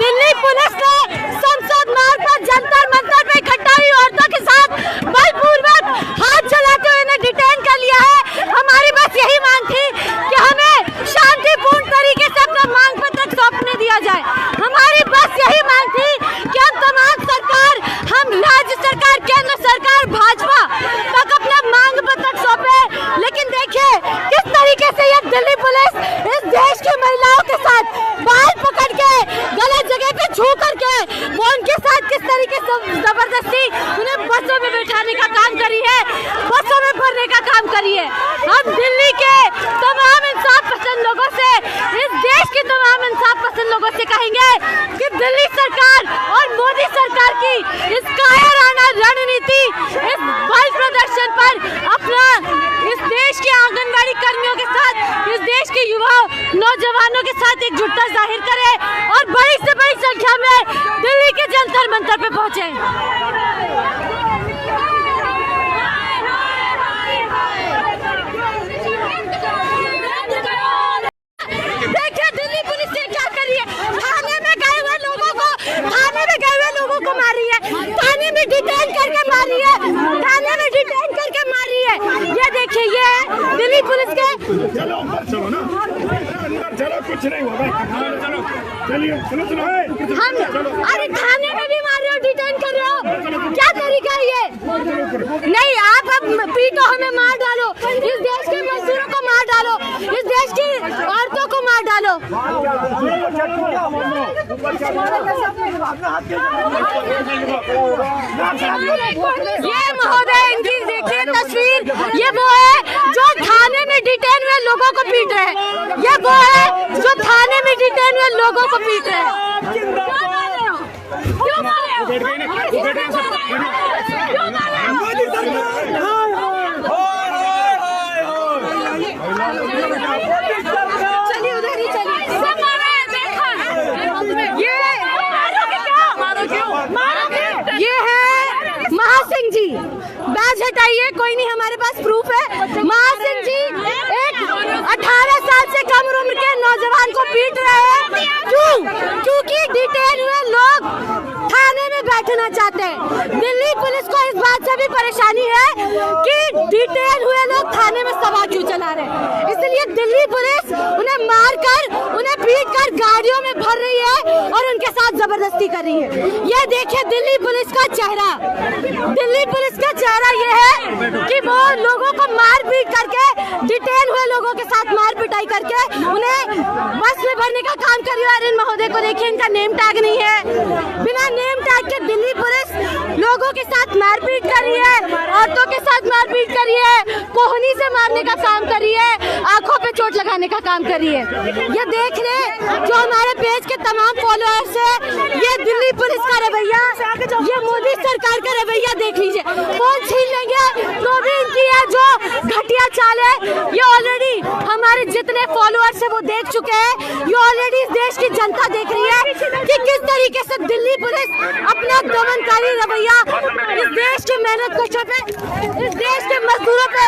Delhi police ने संसद मार्ग पर जंतर मंतर पे इकट्ठा हुई औरतों के साथ बलपूर्वक हाथ चलाते हुए इन्हें डिटेन कर लिया है। हमारी बस यही मांग थी कि हमें शांतिपूर्ण तरीके से अपना मांग पत्र सौंपने दिया जाए। हमारी बस यही मांग थी कि हम तमाम सरकार, हम राज्य सरकार, केंद्र सरकार, भाजपा तक अपना मांग पत्र सौंपे। लेकिन देखिए किस तरीके से ये दिल्ली पुलिस इस देश की महिलाओं के साथ बाल पकड़ के गलत जगह पे छू करके वो उनके साथ किस तरीके से जबरदस्ती उन्हें बसों में बैठाने का काम करी है, बसों में भरने का काम करी है। हम दिल्ली के तमाम इंसाफ पसंद लोगों से, इस देश के तमाम इंसाफ पसंद लोगों से कहेंगे कि दिल्ली सरकार और मोदी सरकार की इस कायराना रणनीति, इस बल प्रदर्शन पर अपना इस देश के आंगनबाड़ी कर्मियों के साथ, इस देश के युवाओं, नौजवानों के साथ एकजुटता जाहिर करे और बड़ी से बड़ी संख्या में दिल्ली के जंतर मंतर पे पहुंचे। देखिए दिल्ली पुलिस ने क्या करी है, थाने में गए हुए लोगों को, थाने में गए हुए लोगों को मारी है, थाने में डिटेन करके मारी है, थाने में डिटेन करके मारी है। ये देखिए ये है दिल्ली पुलिस के। चलो चलो ना, चलो कुछ नहीं होगा, चलिए चलो चलो। हम अरे थाने में भी मार रहे हो, डिटेन कर रहे हो, क्या तरीका है ये? नहीं, आप अब पीटो, हमें मार डालो, इस देश के मजदूरों को मार डालो, इस देश की औरतों को मार डालो। ये महोदय इनकी देखिए तस्वीर, ये वो है जो थाने में डिटेन हुए लोगों को पीट रहे हैं, ये वो है जो थाने में डिटेन हुए लोगों को पीट रहे हैं। क्यों मार रहे हो? चलिए उधर ही चलिए। ये है महासिंह जी, बैज हटाइए, कोई नहीं, हमारे पास प्रूफ है। महासिंह जी एक 18 साल से कम उम्र के नौजवान को पीट रहे हैं। क्यों? क्योंकि डिटेन हुए लोग थाने में बैठना चाहते हैं। दिल्ली पुलिस को इस बात से भी परेशानी है कि डिटेन हुए लोग थाने में सभा क्यों चला रहे हैं, इसलिए दिल्ली पुलिस उन्हें मारकर, उन्हें पीटकर गाड़ियों में भर रही है और उनके साथ जबरदस्ती कर रही है। ये देखिए दिल्ली पुलिस का चेहरा, दिल्ली पुलिस का चेहरा ये है कि वो लोगों को मार पीट करके, डिटेन हुए लोगों के साथ मार पिटाई करके उन्हें बस में भरने का काम कर रही है। और इन महोदय को देखिए, इनका नेम टैग नहीं है, बिना नेम टैग के दिल्ली पुलिस लोगों के साथ मारपीट कर रही है, औरतों के साथ मारपीट कर रही है, कोहनी से मारने का काम कर रही है, आंखों पे चोट लगाने का काम कर रही है। ये देख रहे जो हमारे पेज के तमाम फॉलोअर्स है, ये दिल्ली पुलिस का रवैया, ये मोदी सरकार का रवैया देख लीजिए। फोन छीन लेंगे तो भी इनकी है जो घटिया चाल है, ये ऑलरेडी हमारे जितने फॉलोअर्स है वो देख चुके हैं। ये ऑलरेडी इस देश की जनता देख रही है कि किस तरीके से दिल्ली पुलिस अपना दमनकारी रवैया इस देश के मेहनत कशों पे, इस देश के मजदूरों पे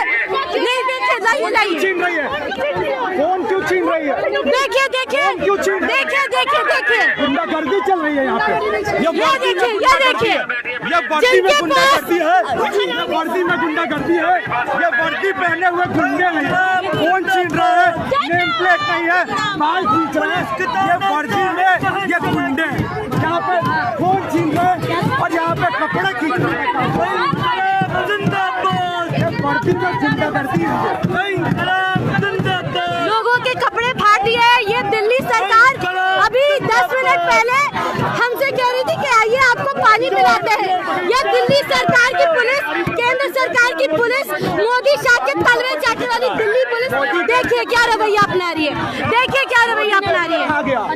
नहीं देखे। कौन क्यों छीन रही है? देखिए देखिए देखिए देखिए देखिए गुंडागर्दी चल रही है यहाँ पे। ये देखिए, ये देखिए, ये वर्दी में गुंडागर्दी है, ये वर्दी में गुंडागर्दी है, ये वर्दी पहने हुए गुंडे हैं। कौन छीन रहा है? नेम प्लेट नहीं है, माल खींच रहे हैं। ये वर्दी में ये गुंडे यहाँ पे कौन छीन रहे हैं और यहाँ पे कपड़े खींच रहे हैं। ये वर्दी में गुंडागर्दी है। लोगों के कपड़े फाड़ दिए। ये दिल्ली सरकार अभी 10 मिनट पहले हमसे कह रही थी कि आइए आपको पानी पिलाते हैं। ये दिल्ली सरकार की पुलिस, केंद्र सरकार की पुलिस, मोदी शाह के तलवे चाटने वाली दिल्ली पुलिस देखिए क्या रवैया अपना रही है, देखिए क्या रवैया अपना रही है,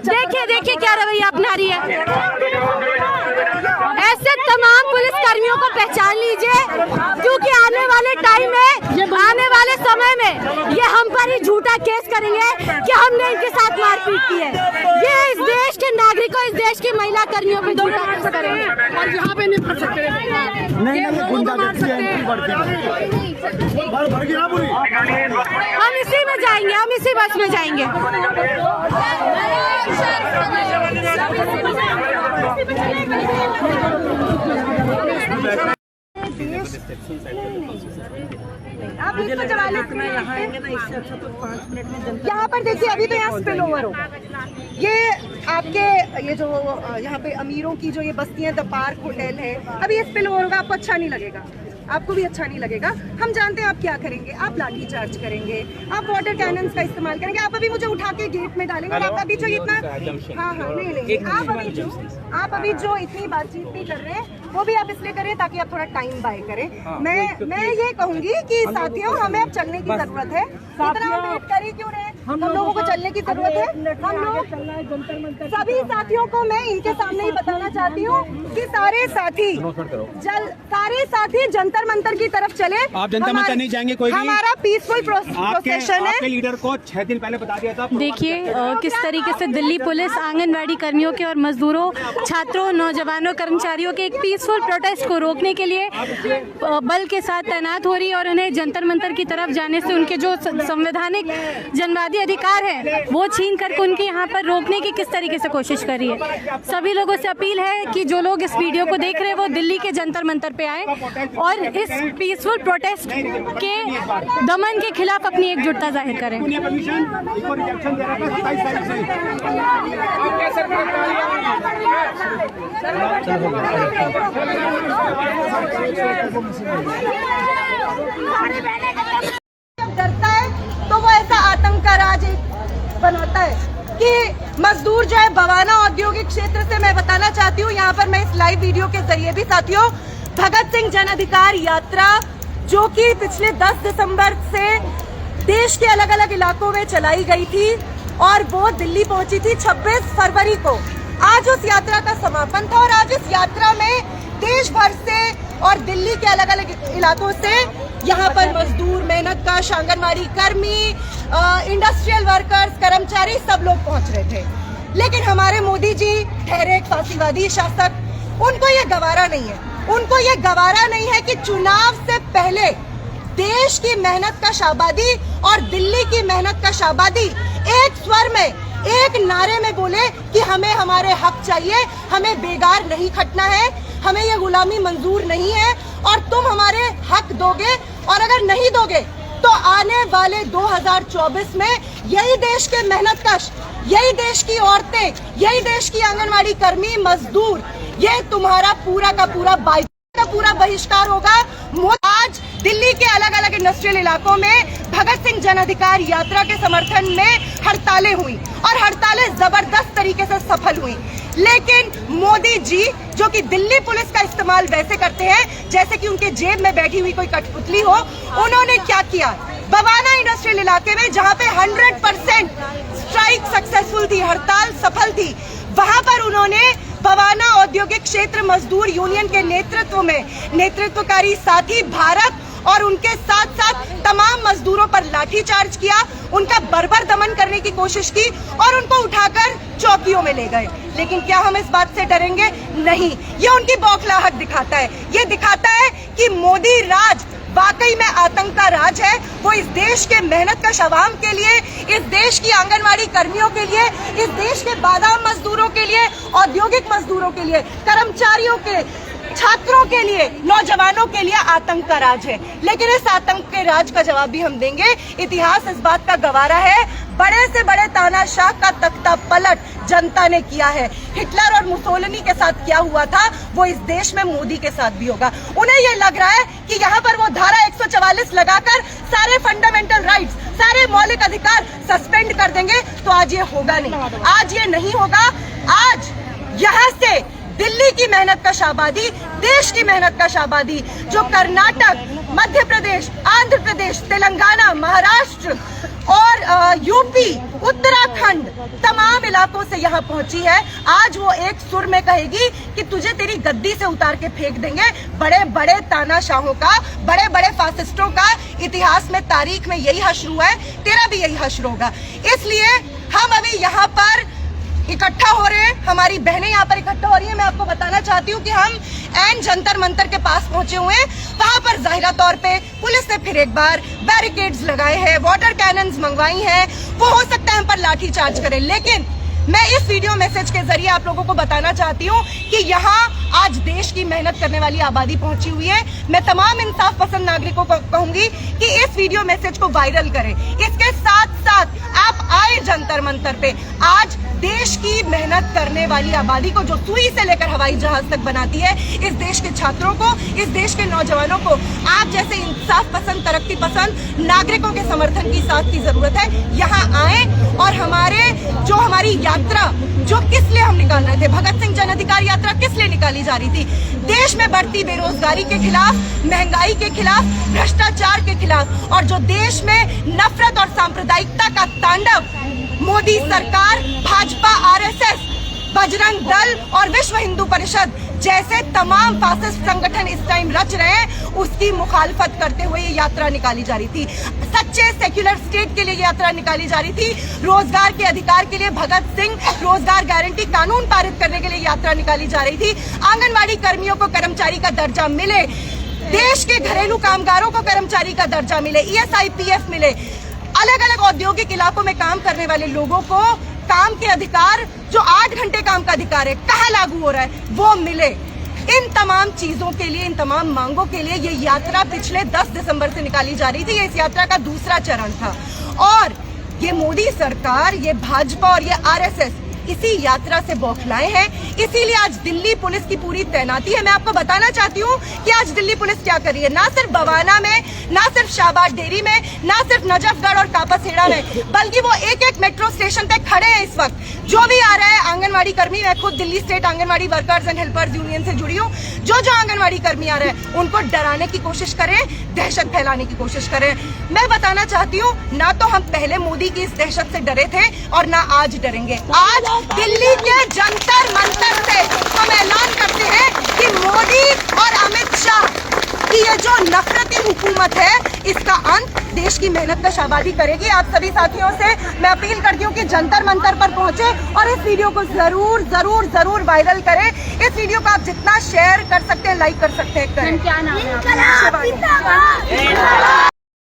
देखिए देखिए क्या रवैया अपना रही है। ऐसे तमाम पुलिस कर्मियों को पहचान लीजिए, क्योंकि आने वाले टाइम में, आने वाले समय में ये हम पर ही झूठा केस करेंगे कि हमने इनके साथ मारपीट की है। ये इस देश के नागरिकों, इस देश की महिला कर्मियों पे झूठा केस करेंगे और यहाँ पे नहीं कर सकते। हम इसी में जाएंगे, हम इसी बस में जाएंगे। आप 144 में यहाँ आएंगे ना, इससे अच्छा तो 5 मिनट में जनता। यहाँ पर देखिए अभी तो यहाँ स्पिल ओवर होगा। ये आपके ये जो यहाँ पे अमीरों की जो ये बस्तियाँ द पार्क होटल है, अभी ये स्पिल ओवर होगा, आपको अच्छा नहीं लगेगा, आपको भी अच्छा नहीं लगेगा। हम जानते हैं आप क्या करेंगे, आप लाठी चार्ज करेंगे, आप वाटर कैनन्स का इस्तेमाल करेंगे, आप अभी मुझे उठा के गेट में डालेंगे। आप अभी जो इतना हाँ नहीं आप अभी जो इतनी बातचीत नहीं कर रहे हैं वो भी आप इसलिए करें ताकि आप थोड़ा टाइम बाय करें। मैं ये कहूंगी कि साथियों हमें अब चलने की जरूरत है, इतना वेट कर ही क्यों रहे हैं, हम लोगों को चलने की जरूरत है। हम लोग सभी साथियों को मैं इनके सामने ही बताना चाहती हूँ कि सारे साथी जंतर मंतर की तरफ चले। आप जंतर मंतर नहीं जाएंगे कोई भी? हमारा पीसफुल प्रोसेशन है। आपके लीडर को 6 दिन पहले बता दिया था। देखिए किस तरीके से दिल्ली पुलिस आंगनवाड़ी कर्मियों के और मजदूरों, छात्रों, नौजवानों, कर्मचारियों के एक पीसफुल प्रोटेस्ट को रोकने के लिए बल के साथ तैनात हो रही है और उन्हें जंतर मंतर की तरफ जाने से उनके जो संवैधानिक जनवादी अधिकार है वो छीन करके उनके यहाँ पर रोकने की किस तरीके से कोशिश कर रही है। सभी लोगों से अपील है कि जो लोग इस वीडियो को देख रहे हैं वो दिल्ली के जंतर मंतर पे आए और इस पीसफुल प्रोटेस्ट के दमन के खिलाफ अपनी एकजुटता जाहिर करें। डरता है तो वो ऐसा आतंक का राज बनाता है कि मजदूर जो है बवाना औद्योगिक क्षेत्र से, मैं बताना चाहती हूँ यहाँ पर मैं इस लाइव वीडियो के जरिए भी साथियों, भगत सिंह जन अधिकार यात्रा जो कि पिछले 10 दिसंबर से देश के अलग अलग इलाकों में चलाई गई थी और वो दिल्ली पहुंची थी 26 फरवरी को। आज उस यात्रा का समापन था और आज इस यात्रा में देश भर से और दिल्ली के अलग अलग इलाकों से यहाँ पर मजदूर, मेहनतकश, आंगनवाड़ी कर्मी, इंडस्ट्रियल वर्कर्स, कर्मचारी सब लोग पहुंच रहे थे। लेकिन हमारे मोदी जी ठहरे एक फांसीवादी शासक, उनको ये गवारा नहीं है। उनको ये गवारा नहीं है कि चुनाव से पहले देश की मेहनत का शाबादी और दिल्ली की मेहनत का शाबादी एक स्वर में, एक नारे में बोले कि हमें हमारे हक चाहिए, हमें बेगार नहीं खटना है, हमें ये गुलामी मंजूर नहीं है और तुम हमारे हक दोगे और अगर नहीं दोगे तो आने वाले 2024 में यही देश के मेहनतकश, यही देश की औरतें, यही देश की आंगनवाड़ी कर्मी, मजदूर, ये तुम्हारा पूरा का पूरा बहिष्कार होगा। आज दिल्ली के अलग अलग इंडस्ट्रियल इलाकों में भगत सिंह जन अधिकार यात्रा के समर्थन में हड़तालें हुई और हड़तालें जबरदस्त तरीके से सफल हुई। लेकिन मोदी जी जो कि दिल्ली पुलिस का इस्तेमाल वैसे करते हैं जैसे कि उनके जेब में बैठी हुई कोई कठपुतली हो, उन्होंने क्या किया, बवाना इंडस्ट्रियल इलाके में जहां पे 100% स्ट्राइक सक्सेसफुल थी, हड़ताल सफल थी, वहां पर उन्होंने बवाना औद्योगिक क्षेत्र मजदूर यूनियन के नेतृत्व में नेतृत्वकारी साथी भारत और उनके साथ साथ तमाम मजदूरों पर लाठीचार्ज किया, उनका बर्बर दमन करने की कोशिश की और उनको उठाकर चौकियों में ले गए। लेकिन क्या हम इस बात से डरेंगे? नहीं। ये उनकी बौखलाहट दिखाता है, ये दिखाता है कि मोदी राज वाकई में आतंक का राज है। वो इस देश के मेहनतकश अवाम के लिए, इस देश की आंगनवाड़ी कर्मियों के लिए, इस देश के बादाम मजदूरों के लिए, औद्योगिक मजदूरों के लिए, कर्मचारियों के, छात्रों के लिए, नौजवानों के लिए आतंक का राज है। लेकिन इस आतंक के राज का जवाब भी हम देंगे। इतिहास इस बात का गवारा है, बड़े से बड़े तानाशाह का तख्ता पलट जनता ने किया है। हिटलर और मुसोलिनी के साथ क्या हुआ था वो इस देश में मोदी के साथ भी होगा। उन्हें ये लग रहा है कि यहाँ पर वो धारा 144 लगाकर सारे फंडामेंटल राइट्स, सारे मौलिक अधिकार सस्पेंड कर देंगे, तो आज ये होगा नहीं, आज ये नहीं होगा। आज यहाँ से दिल्ली की मेहनत का शाबादी, देश की मेहनत का शाबादी जो कर्नाटक, मध्य प्रदेश, आंध्र प्रदेश, तेलंगाना, महाराष्ट्र और यूपी, उत्तराखंड, तमाम इलाकों से यहाँ पहुंची है, आज वो एक सुर में कहेगी कि तुझे तेरी गद्दी से उतार के फेंक देंगे। बड़े बड़े तानाशाहों का, बड़े बड़े फासिस्टों का इतिहास में, तारीख में यही हश्र हुआ है, तेरा भी यही हश्र होगा। इसलिए हम अभी यहाँ पर इकट्ठा हो रहे हैं, हमारी बहनें यहाँ पर इकट्ठा हो रही हैं। मैं आपको बताना चाहती हूँ कि हम एन जंतर मंतर के पास पहुंचे हुए हैं। वहां पर जाहिरा तौर पे पुलिस ने फिर एक बार बैरिकेड्स लगाए हैं, वाटर कैनन्स मंगवाई हैं। वो हो सकता है हम पर लाठी चार्ज करें, लेकिन मैं इस वीडियो मैसेज के जरिए आप लोगों को बताना चाहती हूँ कि यहाँ आज देश की मेहनत करने वाली आबादी पहुंची हुई है। मैं तमाम इंसाफ पसंद नागरिकों को कहूंगी कि इस वीडियो मैसेज को वायरल करें। इसके साथ साथ आप आए जंतर मंतर पे। आज देश की मेहनत करने वाली आबादी को, जो सुई से लेकर हवाई जहाज तक बनाती है, इस देश के छात्रों को, इस देश के नौजवानों को आप जैसे इंसाफ पसंद, तरक्की पसंद नागरिकों के समर्थन की साथ की जरूरत है। यहाँ आए और हमारी यात्रा जो किस लिए हम निकाल रहे थे, भगत सिंह जन अधिकार यात्रा किस लिए निकाली जा रही थी? देश में बढ़ती बेरोजगारी के खिलाफ, महंगाई के खिलाफ, भ्रष्टाचार के खिलाफ, और जो देश में नफरत और सांप्रदायिकता का तांडव मोदी सरकार, भाजपा, आरएसएस, बजरंग दल और विश्व हिंदू परिषद जैसे तमाम फासिस्ट संगठन इस टाइम रच रहे हैं, उसकी मुखालफत करते हुए ये यात्रा निकाली जा रही थी। सच्चे सेक्युलर स्टेट के लिए यात्रा निकाली जा रही थी। रोजगार के अधिकार के लिए भगत सिंह रोजगार गारंटी कानून पारित करने के लिए यात्रा निकाली जा रही थी। आंगनबाड़ी कर्मियों को कर्मचारी का दर्जा मिले, देश के घरेलू कामगारों को कर्मचारी का दर्जा मिले, ईएसआई, पीएफ मिले, अलग अलग औद्योगिक इलाकों में काम करने वाले लोगों को काम के अधिकार, जो 8 घंटे काम का अधिकार है, कहाँ लागू हो रहा है, वो मिले। इन तमाम चीजों के लिए, इन तमाम मांगों के लिए ये यात्रा पिछले 10 दिसंबर से निकाली जा रही थी। ये इस यात्रा का दूसरा चरण था और ये मोदी सरकार, ये भाजपा और ये आरएसएस इसी यात्रा से बौखलाए हैं। इसीलिए आज दिल्ली पुलिस की पूरी तैनाती है। मैं आपको बताना चाहती हूँ कि आज दिल्ली पुलिस क्या कर रही है। ना सिर्फ बवाना में, ना सिर्फ शाहबाद डेरी में, ना सिर्फ नजफगढ़ और कापासेड़ा में, बल्कि वो एक एक मेट्रो स्टेशन पे खड़े हैं इस वक्त। जो भी आ रहा है आंगनवाड़ी कर्मी, मैं खुद Delhi state anganwadi workers and helpers union से जुड़ी हूँ, जो आंगनवाड़ी कर्मी आ रहे हैं उनको डराने की कोशिश करें, दहशत फैलाने की कोशिश करें। मैं बताना चाहती हूँ, ना तो हम पहले मोदी की इस दहशत से डरे थे और ना आज डरेंगे। आज दिल्ली के जंतर मंतर से हम ऐलान करते हैं कि मोदी और अमित शाह की ये जो नफरती हुकूमत है, इसका अंत देश की मेहनत का शाबादी करेगी। आप सभी साथियों से मैं अपील करती हूँ कि जंतर मंतर पर पहुंचे और इस वीडियो को जरूर जरूर जरूर वायरल करें। इस वीडियो को आप जितना शेयर कर सकते हैं, लाइक कर सकते हैं, करें। क्या नाम है?